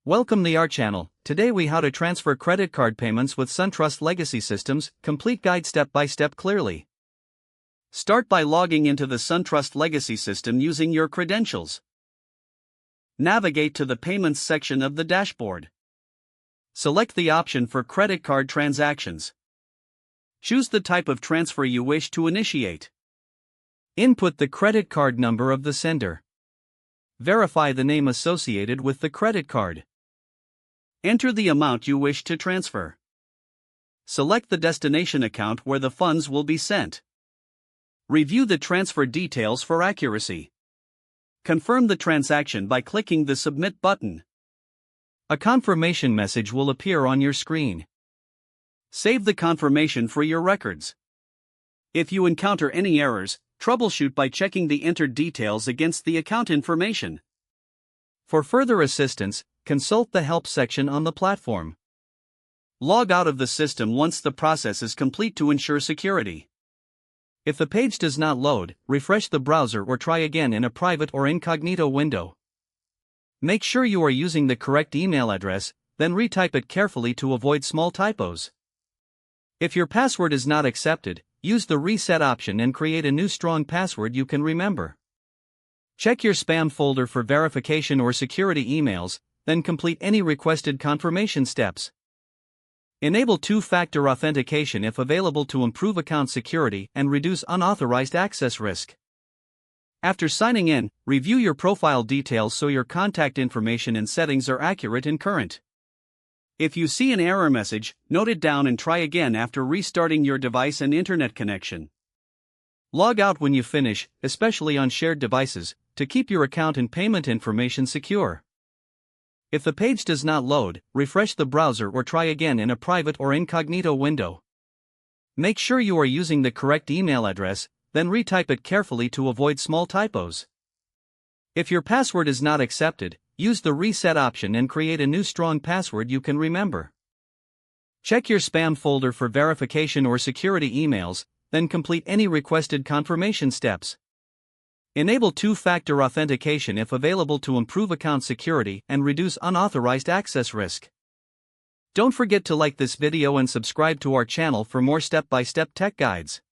Welcome to our channel. Today we how to transfer credit card payments with SunTrust legacy systems, complete guide step by step clearly. Start by logging into the SunTrust legacy system using your credentials. Navigate to the payments section of the dashboard. Select the option for credit card transactions. Choose the type of transfer you wish to initiate. Input the credit card number of the sender. Verify the name associated with the credit card. Enter the amount you wish to transfer. Select the destination account where the funds will be sent. Review the transfer details for accuracy. Confirm the transaction by clicking the Submit button. A confirmation message will appear on your screen. Save the confirmation for your records. If you encounter any errors, troubleshoot by checking the entered details against the account information. For further assistance, consult the help section on the platform. Log out of the system once the process is complete to ensure security. If the page does not load, refresh the browser or try again in a private or incognito window. Make sure you are using the correct email address, then retype it carefully to avoid small typos. If your password is not accepted, use the reset option and create a new strong password you can remember. Check your spam folder for verification or security emails, then complete any requested confirmation steps. Enable two-factor authentication if available to improve account security and reduce unauthorized access risk. After signing in, review your profile details so your contact information and settings are accurate and current. If you see an error message, note it down and try again after restarting your device and internet connection. Log out when you finish, especially on shared devices, to keep your account and payment information secure. If the page does not load, refresh the browser or try again in a private or incognito window. Make sure you are using the correct email address, then retype it carefully to avoid small typos. If your password is not accepted, use the reset option and create a new strong password you can remember. Check your spam folder for verification or security emails, then complete any requested confirmation steps. Enable two-factor authentication if available to improve account security and reduce unauthorized access risk. Don't forget to like this video and subscribe to our channel for more step-by-step tech guides.